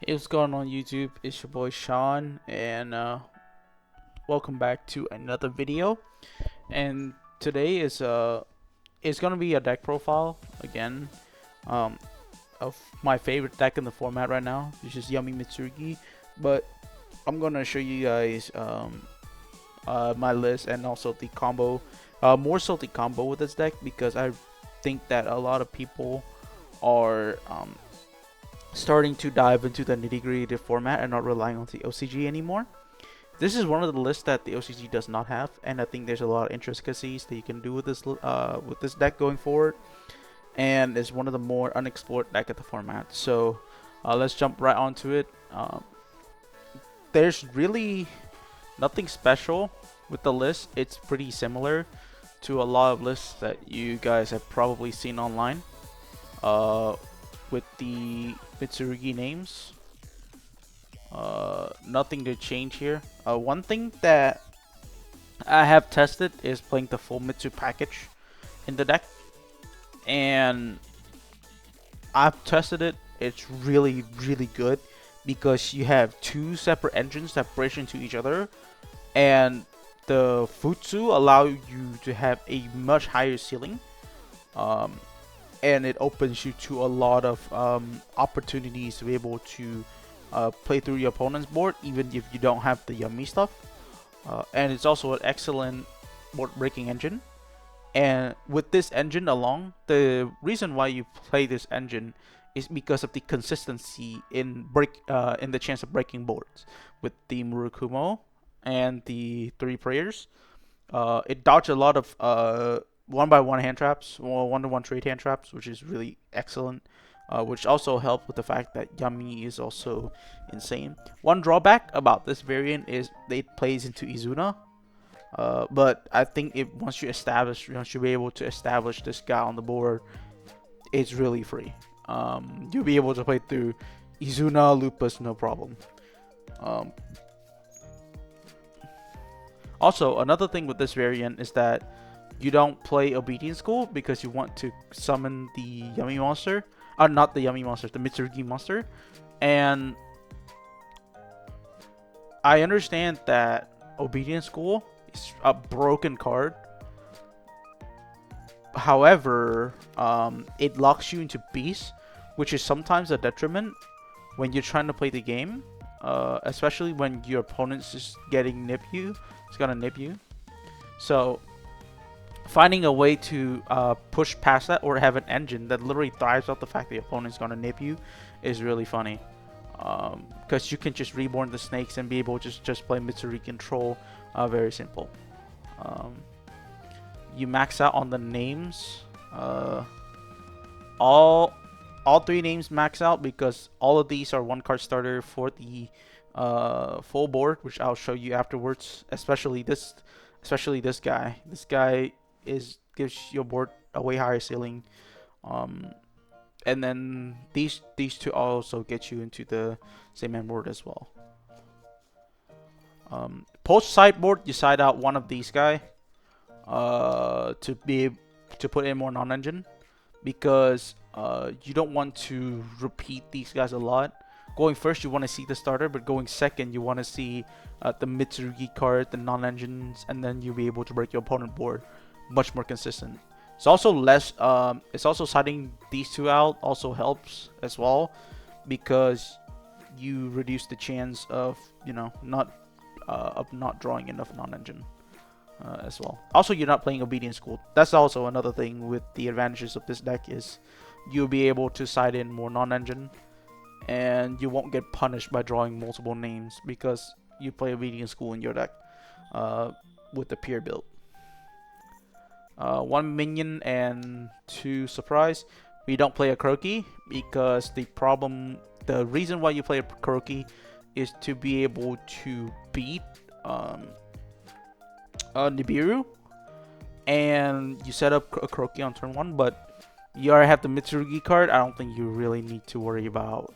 Hey, what's going on YouTube? It's your boy Sean, and welcome back to another video. And today is it's gonna be a deck profile again, um, of my favorite deck in the format right now, which is Yummy Mitsurugi. But I'm gonna show you guys my list and also the combo, more so the combo with this deck because I think that a lot of people are starting to dive into the nitty-gritty format and not relying on the OCG anymore. This is one of the lists that the OCG does not have, and I think there's a lot of intricacies that you can do with this deck going forward. And it's one of the more unexplored deck of the format. So let's jump right onto it. There's really nothing special with the list. It's pretty similar to a lot of lists that you guys have probably seen online. With the Mitsurugi names. Nothing to change here. One thing that I have tested is playing the full Mitsu package in the deck, and I've tested it. It's really good because you have two separate engines that bridge into each other, and the Futsu allow you to have a much higher ceiling. And it opens you to a lot of opportunities to be able to play through your opponent's board, even if you don't have the yummy stuff. And it's also an excellent board breaking engine. And with this engine along, the reason why you play this engine is because of the consistency in the chance of breaking boards with the Murukumo and the three prayers. It dodged a lot of 1x1 hand traps or 1-to-1 trade hand traps, which is really excellent. Which also helped with the fact that Yummy is also insane. One drawback about this variant is it plays into Izuna. But I think once you be able to establish this guy on the board, it's really free. You'll be able to play through Izuna, Lupus, no problem. Also, another thing with this variant is that you don't play Obedience School because you want to summon the Yummy monster. Not the Yummy monster, the Mitsurugi monster. And I understand that Obedience School is a broken card. However, it locks you into Beast, which is sometimes a detriment when you're trying to play the game. Especially when your opponent's just getting nip you. It's gonna nip you. So finding a way to push past that or have an engine that literally thrives off the fact the opponent's gonna nip you is really funny. Because you can just reborn the snakes and be able to just play Mitsurugi control. Very simple. You max out on the names. All three names max out because all of these are one card starter for the full board, which I'll show you afterwards. Especially this guy. This guy gives your board a way higher ceiling. And then these two also get you into the same end board as well. Post sideboard, you side out one of these guy to put in more non-engine because you don't want to repeat these guys a lot. Going first, you want to see the starter, but going second, you want to see the Mitsurugi card, the non-engines, and then you'll be able to break your opponent board much more consistent. It's also less. It's also siding these two out also helps as well because you reduce the chance of not drawing enough non-engine as well. Also, you're not playing Obedience School. That's also another thing with the advantages of this deck is you'll be able to side in more non-engine. And you won't get punished by drawing multiple names because you play Obedience School in your deck with the pure build. 1 minion and 2 surprise. We don't play a Kroki because the reason why you play a Kroki is to be able to beat Nibiru, and you set up a Kroki on turn 1, but you already have the Mitsurugi card. I don't think you really need to worry about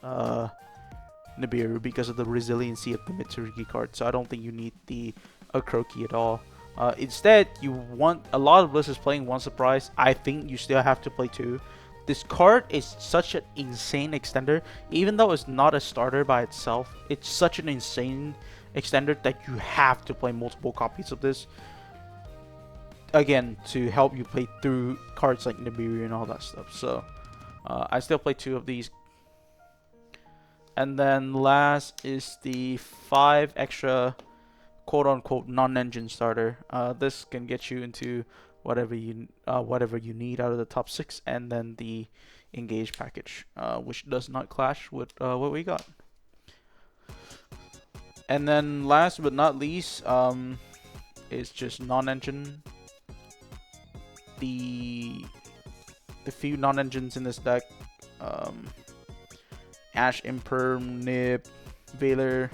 Nibiru because of the resiliency of the Mitsurugi card. So I don't think you need the Kroki at all. Instead, you want a lot of lists playing one surprise. I think you still have to play 2. This card is such an insane extender. Even though it's not a starter by itself, it's such an insane extender that you have to play multiple copies of this. Again, to help you play through cards like Nibiru and all that stuff. So, I still play 2 of these. And then last is the 5 extra quote-unquote non-engine starter. This can get you into whatever you need out of the top 6, and then the engage package, which does not clash with what we got. And then last but not least, is just non-engine. The few non-engines in this deck, Ash Imperm, Nib, Veiler,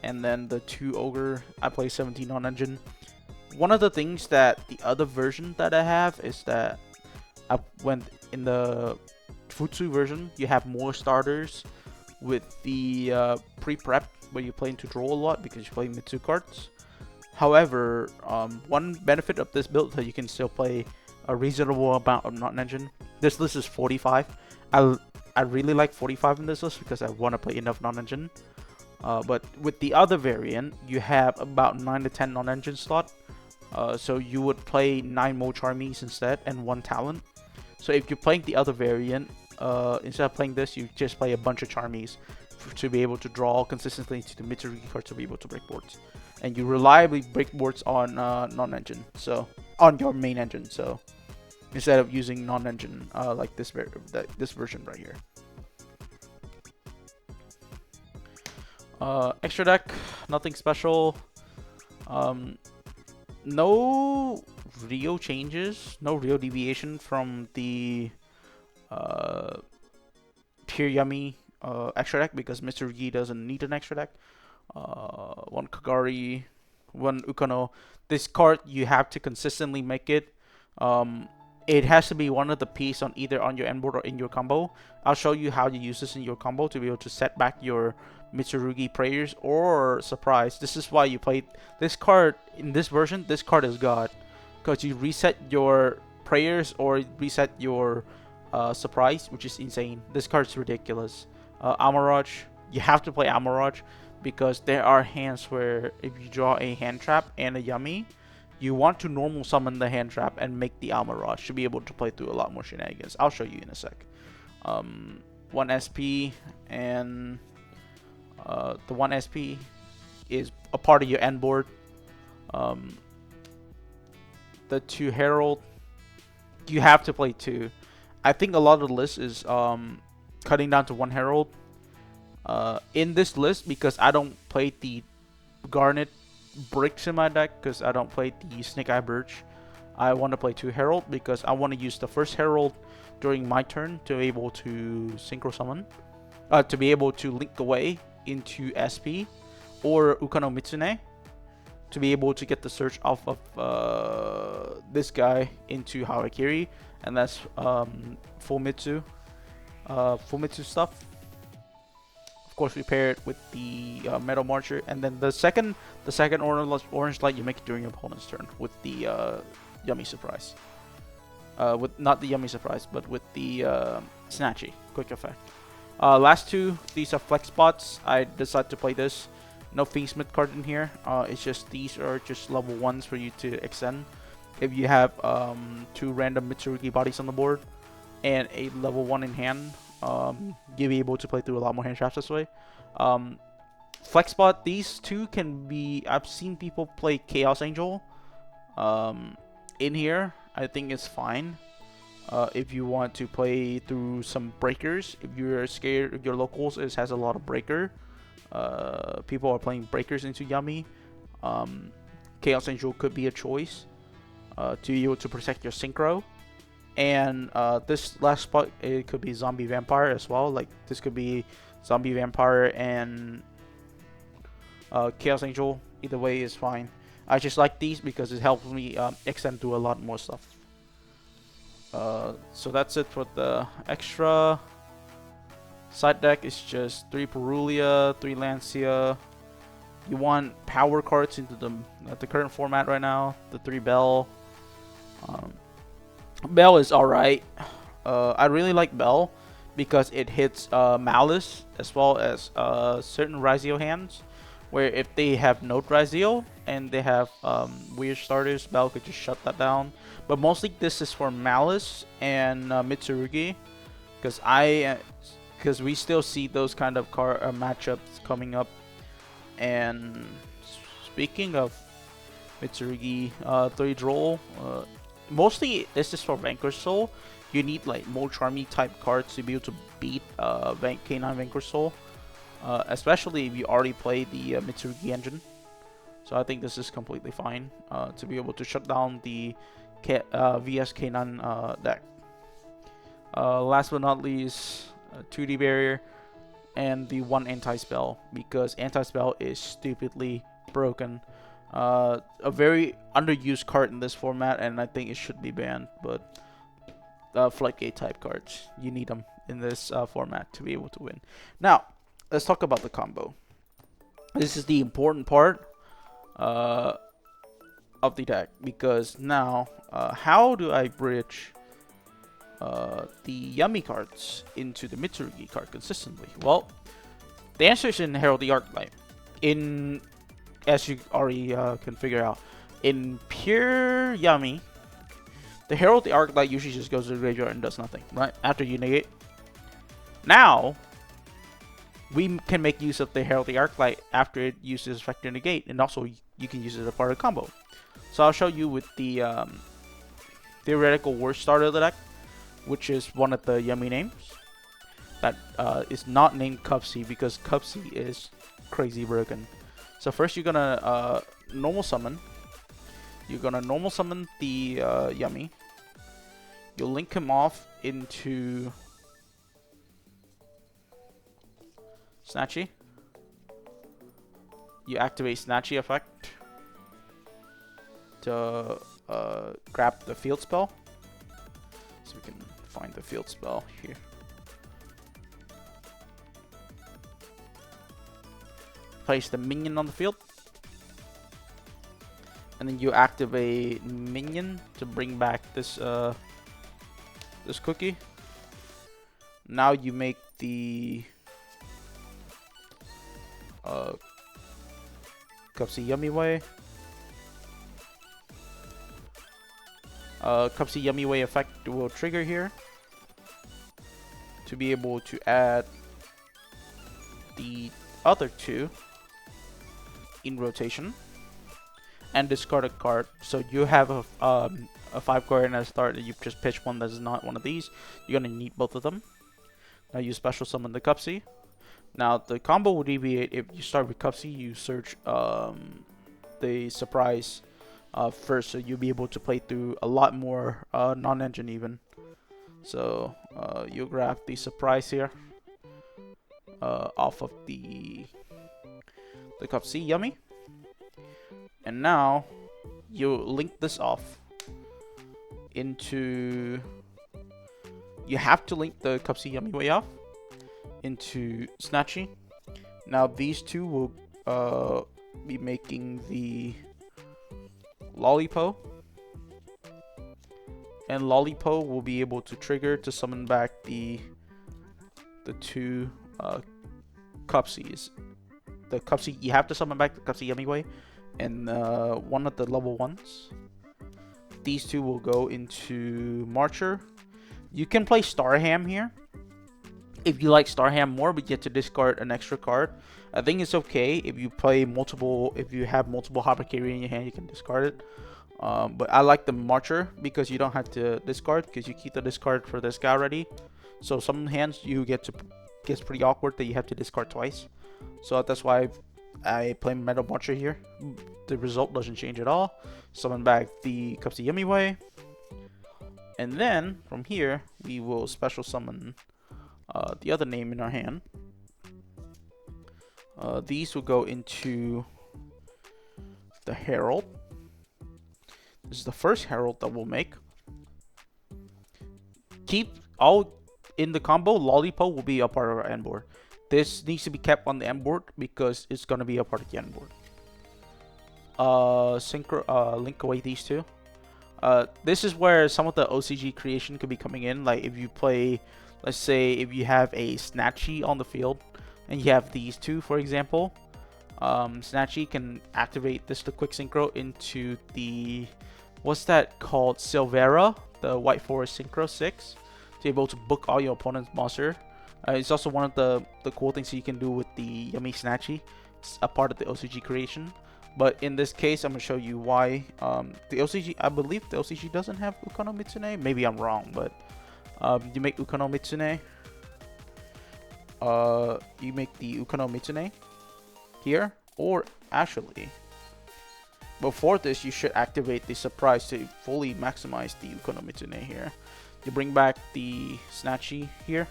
and then the 2 Ogre. I play 17 non-engine. One of the things that the other version that I have is that I went in the Futsu version, you have more starters with the pre-prep where you play into draw a lot because you play Mitsu cards. However, one benefit of this build is that you can still play a reasonable amount of non-engine. This list is 45. I really like 45 in this list because I want to play enough non-engine. But with the other variant, you have about 9 to 10 non-engine slot. So you would play 9 more Charmies instead and 1 talent. So if you're playing the other variant, instead of playing this, you just play a bunch of Charmies to be able to draw consistently to the Mitsurugi cards to be able to break boards. And you reliably break boards on non-engine, so on your main engine. So instead of using non-engine like this version right here. Extra deck, nothing special. No real changes, no real deviation from the pure Yummy extra deck, because Mitsurugi doesn't need an extra deck. 1 Kagari, 1 Ukano. This card, you have to consistently make it. It has to be one of the piece on either on your end board or in your combo. I'll show you how you use this in your combo to be able to set back your Mitsurugi prayers or surprise. This is why you play this card in this version. This card is God, because you reset your prayers or reset your surprise, which is insane. This card's ridiculous. Amaraj, you have to play Amaraj because there are hands where if you draw a hand trap and a Yummy, you want to normal summon the hand trap and make the Amaraj to be able to play through a lot more shenanigans. I'll show you in a sec. 1 SP, and the 1 SP is a part of your end board. The 2 Herald, you have to play 2. I think a lot of the list is cutting down to 1 Herald. In this list, because I don't play the Garnet bricks in my deck, because I don't play the Snake Eye Birch, I want to play 2 Herald because I want to use the first Herald during my turn to be able to synchro summon, to be able to link away into SP or Ukano Mitsune to be able to get the search off of this guy into Harakiri, and that's Fumitsu stuff. Of course, we pair it with the Metal Marcher, and then the second orange light you make it during your opponent's turn with the Yummy Surprise. With not the Yummy Surprise, but with the Snatchy quick effect. Last 2, these are flex spots. I decided to play this. No Fiendsmith card in here. It's just these are just level 1s for you to extend. If you have 2 random Mitsurugi bodies on the board and a level 1 in hand, you'll be able to play through a lot more hand traps this way. Flex spot, these 2 can be. I've seen people play Chaos Angel in here. I think it's fine. If you want to play through some breakers, if you're scared of your locals, it has a lot of breaker. People are playing breakers into Yummy. Chaos Angel could be a choice to be able to protect your synchro. And this last spot, it could be Zombie Vampire as well. Like this could be Zombie Vampire and Chaos Angel. Either way is fine. I just like these because it helps me extend through a lot more stuff. So that's it for the extra. Side deck is just 3 Perulia, 3 Lancia. You want power cards into the current format right now. The 3 Bell. Bell is alright. I really like Bell because it hits Malice as well as certain Razio hands, where if they have no Razio and they have weird starters, Bell could just shut that down. But mostly this is for Malice and Mitsurugi, because we still see those kind of matchups coming up. And speaking of Mitsurugi, 3 roll, mostly this is for Vanquish Soul. You need like more charmy type cards to be able to beat K9 Vanquish Soul, especially if you already play the Mitsurugi engine. So I think this is completely fine to be able to shut down the VS K9 deck. Last but not least, 2D barrier and the 1 anti-spell, because anti-spell is stupidly broken. A very underused card in this format, and I think it should be banned. But floodgate type cards, you need them in this format to be able to win. Now, let's talk about the combo. This is the important part of the deck, because now, how do I bridge the Yummy cards into the Mitsurugi card consistently? Well, the answer is in Herald the Arclight. As you already can figure out, in pure Yummy, the Herald the Arclight usually just goes to the graveyard and does nothing, right? After you negate. Now, we can make use of the Herald the Arclight after it uses Vector Negate, and also you can use it as a part of the combo. So I'll show you with the theoretical worst starter of the deck, which is one of the Yummy names that is not named Cupsy, because Cupsy is crazy broken. So first you're gonna normal summon. You're gonna normal summon the Yummy. You'll link him off into Snatchy. You activate Snatchy effect to grab the field spell. So we can find the field spell here. Place the minion on the field. And then you activate minion to bring back this this cookie. Now you make the Cupsy Yummy Way. Cupsy Yummy Way effect will trigger here to be able to add the other 2 in rotation and discard a card. So you have a 5 card and at the start, you just pitch one that is not one of these. You're gonna need both of them. Now you special summon the Cupsy. Now the combo will deviate if you start with Cupsy. You search the surprise first, so you'll be able to play through a lot more non-engine even. So you grab the surprise here off of the Cupsy Yummy, and now you link this off into. You have to link the Cupsy Yummy Way off into Snatchy. Now these 2 will be making the Lollipo, and Lollipo will be able to trigger to summon back the 2 Cupsies. The Cupsy, you have to summon back the Cupsy Yummy Way, and one of the level 1s. These 2 will go into Marcher. You can play Starham here if you like Starham more, but you have to discard an extra card. I think it's okay if you play multiple. If you have multiple Habakiri in your hand, you can discard it. But I like the Marcher because you don't have to discard, because you keep the discard for this guy already. So some hands you gets pretty awkward that you have to discard twice. So that's why I play Metal Marcher here. The result doesn't change at all. Summon back the Cupsy Yummy Way. And then, from here, we will special summon the other name in our hand. These will go into the Herald. This is the first Herald that we'll make. Keep all in the combo. Lollipo will be a part of our end board. This needs to be kept on the end board because it's going to be a part of the end board. Link away these 2. This is where some of the OCG creation could be coming in. Like if you play, let's say if you have a Snatchy on the field and you have these two, for example, Snatchy can activate this, the quick synchro, into the, what's that called, Silvera, the White Forest Synchro 6, to be able to book all your opponent's monster. It's also one of the cool things that you can do with the Yummy Snatchy. It's a part of the OCG creation. But in this case, I'm going to show you why the OCG, I believe the OCG doesn't have Ukano Mitsune. Maybe I'm wrong, but you make Ukano Mitsune. You make the Ukano Mitsune here, or actually, before this, you should activate the surprise to fully maximize the Ukano Mitsune here. You bring back the Snatchy here.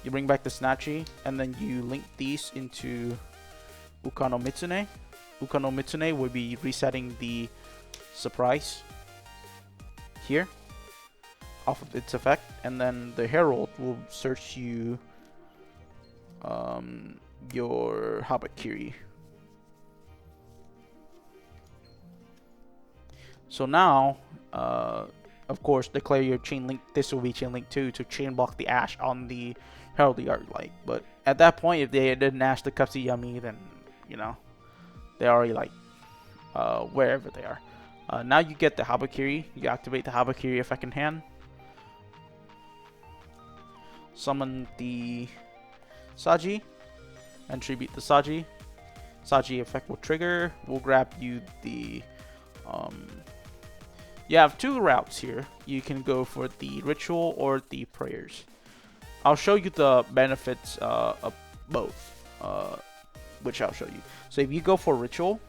You bring back the Snatchy, and then you link these into Ukano Mitsune. Ukano Mitsune will be resetting the surprise here off of its effect, and then the Herald will search you your Habakiri. So now, of course, declare your chain link. This will be chain link 2 to chain block the Ash on the Herald Yard Light. But at that point, if they didn't Ash the Cupsy Yummy, then you know they're already like wherever they are. Now you get the Habakiri. You activate the Habakiri effect in hand. Summon the Saji and tribute the Saji. Saji effect will trigger. We'll grab you the you have two routes here. You can go for the ritual or the prayers. I'll show you the benefits of both, which I'll show you. So if you go for ritual,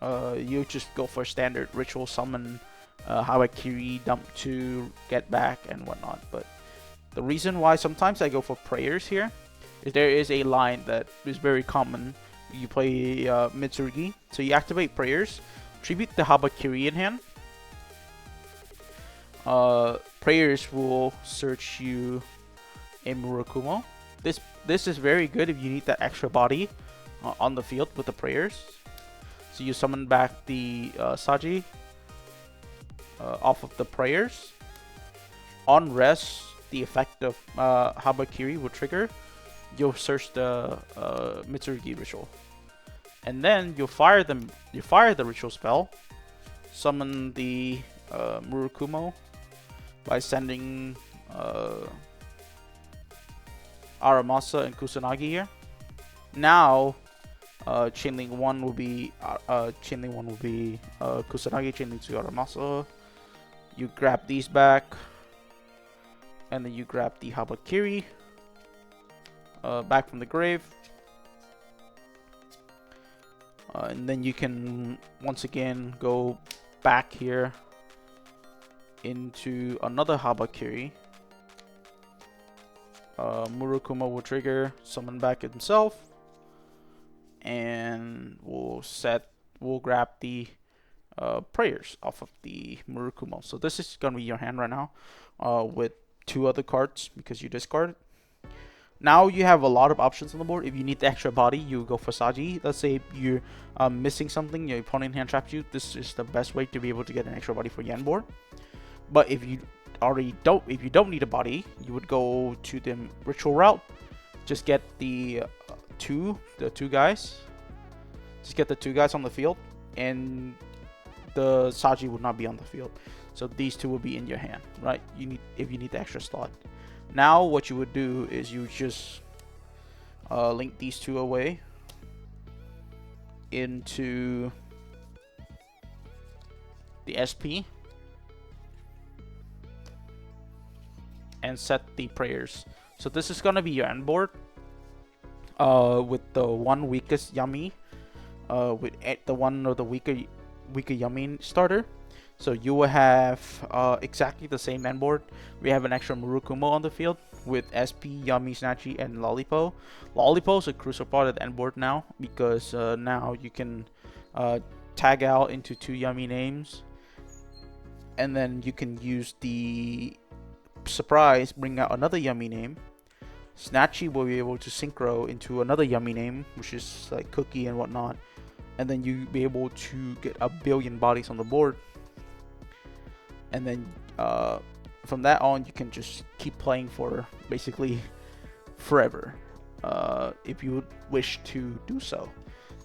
you just go for standard ritual summon, Hawakiri, dump 2, get back, and whatnot. But the reason why sometimes I go for prayers here is there is a line that is very common. You play Mitsurugi, so you activate prayers, tribute the Habakiri in hand. Prayers will search you a Murakumo. This is very good if you need that extra body on the field with the prayers. So you summon back the Saji off of the prayers. On rest, the effect of Habakiri will trigger. You'll search the Mitsurugi ritual, and then you'll fire them. You fire the ritual spell, summon the Murakumo by sending Aramasa and Kusanagi here. Now, chainlink 1 will be Kusanagi, chainlink 2 Aramasa. You grab these back, and then you grab the Habakiri back from the grave, and then you can once again go back here into another Habakiri. Murukuma will trigger, summon back himself, and we'll grab the prayers off of the Murukuma. So this is gonna be your hand right now, with 2 other cards because you discarded. Now you have a lot of options on the board. If you need the extra body, you go for Saji. Let's say you're missing something, your opponent hand traps you. This is the best way to be able to get an extra body for Yen board. But if you don't need a body, you would go to the ritual route. Just get the two guys. Just get the 2 guys on the field, and the Saji would not be on the field. So these 2 will be in your hand, right? If you need the extra slot. Now what you would do is you just link these 2 away into the SP and set the prayers. So this is gonna be your end board with the one weakest Yummy, with the one or the weaker Yummy starter. So you will have exactly the same end board. We have an extra Murukumo on the field with SP, Yummy, Snatchy, and Lollipo. Lollipo is a crucial part of the end board now because now you can tag out into 2 Yummy names, and then you can use the surprise, bring out another Yummy name. Snatchy will be able to synchro into another Yummy name, which is like Cookie and whatnot, and then you be able to get a billion bodies on the board. and then from that on you can just keep playing for basically forever if you wish to do so.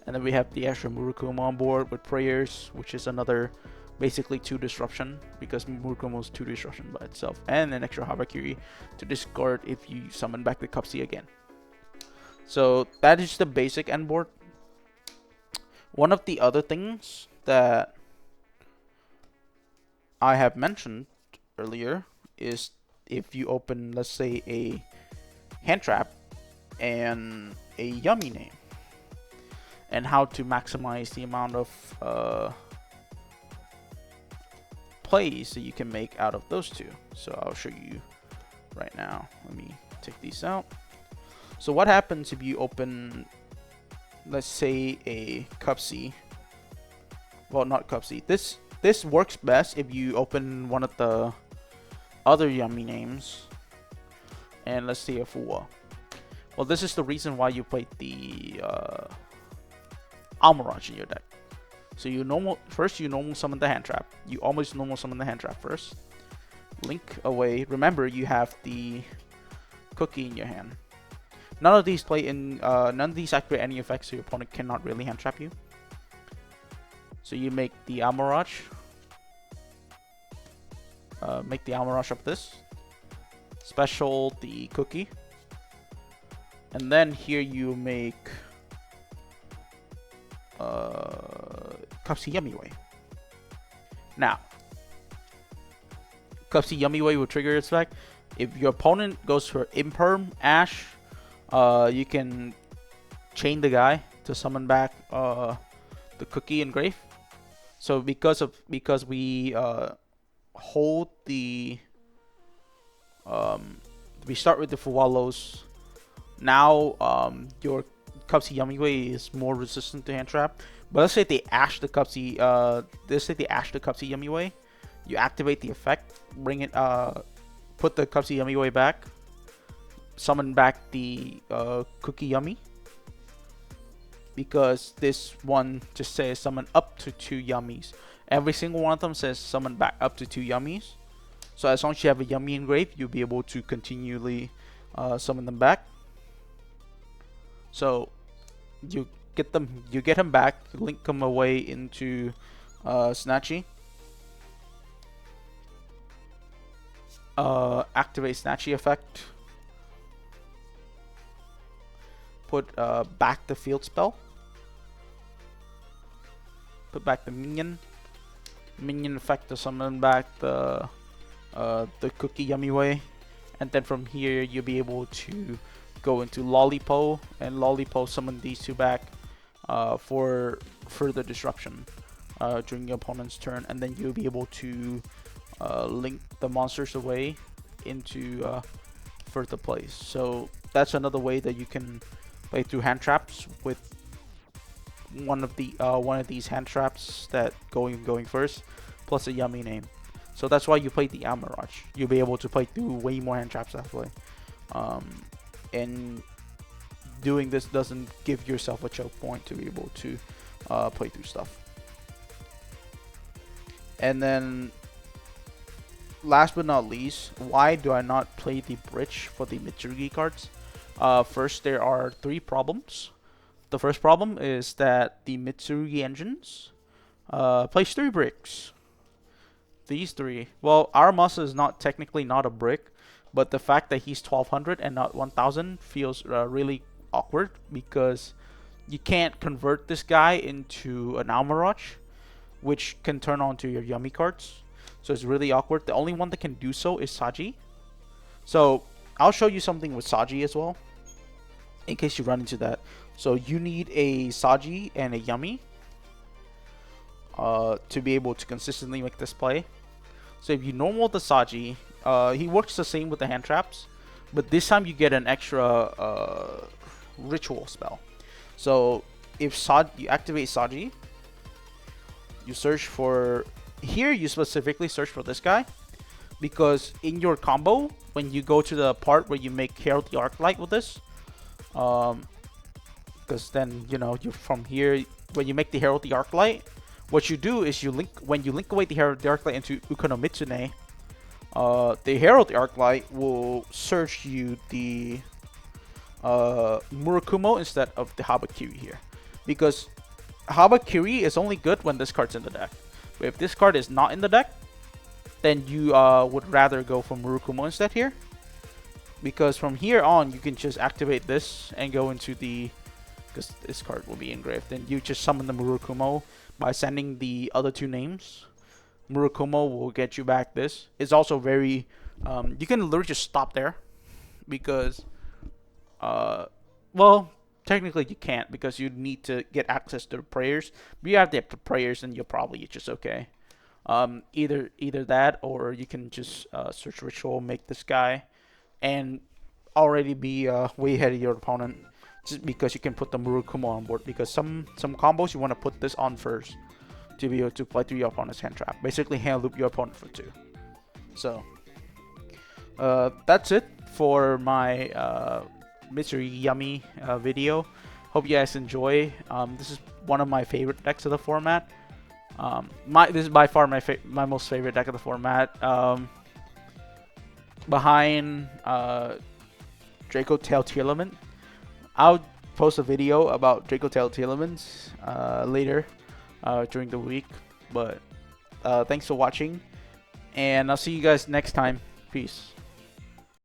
And then we have the extra Murukuma on board with prayers, which is another basically 2 disruption, because Murukuma is 2 disruption by itself, and an extra Habakiri to discard if you summon back the Cupsy again. So that is the basic end board. One of the other things that I have mentioned earlier is if you open, let's say, a hand trap and a Yummy name, and how to maximize the amount of plays that you can make out of those 2. So I'll show you right now. Let me take these out. So what happens if you open, let's say, a Cupsy? Well, not Cupsy. This works best if you open one of the other Yummy names, and let's say a Fuwa. Well, this is the reason why you played the Almirage in your deck. So you normal summon the hand trap. You always normal summon the hand trap first. Link away. Remember, you have the cookie in your hand. None of these activate any effects, so your opponent cannot really hand trap you. So you make the Almirage. Make the Almirage up this. Special the cookie. And then here you make Cupsy Yummy Way. Now, Cupsy Yummy Way will trigger its effect. If your opponent goes for Imperm Ash, you can chain the guy to summon back the cookie and grave. So because we hold the we start with the Fuwalos. Now your Cupsy Yummy Way is more resistant to hand trap. But let's say they ash the Cupsy Yummy Way. You activate the effect, bring it put the Cupsy Yummy Way back, summon back the Cookie Yummy, because this one just says summon up to 2 Yummies. Every single one of them says summon back up to 2 Yummies. So as long as you have a Yummy engraved, you'll be able to continually summon them back. So you get him back, link them away into Snatchy. Activate Snatchy effect. Put back the field spell. Put back the minion effect to summon back the Cookie Yummy Way, and then from here you'll be able to go into Lollipo and Lollipo summon these 2 back for further disruption during your opponent's turn, and then you'll be able to link the monsters away into further plays. So that's another way that you can play through hand traps with one of these hand traps that going first, plus a Yummy name. So that's why you play the Almirage. You'll be able to play through way more hand traps that way. And doing this doesn't give yourself a choke point to be able to play through stuff. And then last but not least, why do I not play the bridge for the Mitsurugi cards? First, there are 3 problems. The first problem is that the Mitsurugi engines place 3 bricks. These 3. Well, Aramasa is technically not a brick, but the fact that he's 1200 and not 1000 feels really awkward, because you can't convert this guy into an Almirage, which can turn on to your Yummy cards. So it's really awkward. The only one that can do so is Saji. So I'll show you something with Saji as well, in case you run into that. So you need a Saji and a Yummy to be able to consistently make this play. So if you normal the Saji, he works the same with the hand traps, but this time you get an extra ritual spell. So if you activate Saji, you search for, here you specifically search for this guy, because in your combo, when you go to the part where you make Herald the Arclight with this, because then, you know, you're from here, when you make the Herald the Arclight, what you do is when you link away the Herald the Arclight into Ukonomitsune, the Herald the Arclight will search you the Murakumo instead of the Habakiri here, because Habakiri is only good when this card's in the deck. But if this card is not in the deck, then you would rather go for Murakumo instead here, because from here on you can just activate this and go into the, because this card will be engraved, then you just summon the Murakumo by sending the other two names. Murakumo will get you back this. It's also very, you can literally just stop there, because, well, technically you can't, because you need to get access to the prayers. But you have the prayers, and you're probably just okay. Either that, or you can just search ritual, make this guy, and already be way ahead of your opponent, just because you can put the Murakumo on board. Because some combos you want to put this on first to be able to play through your opponent's hand trap. Basically, hand loop your opponent for 2. So that's it for my Mitsurugi Yummy video. Hope you guys enjoy. This is one of my favorite decks of the format. This is by far my most favorite deck of the format. Behind Draco Tail Tearlament. I'll post a video about Draco Tail Tearlaments later during the week. But thanks for watching, and I'll see you guys next time. Peace.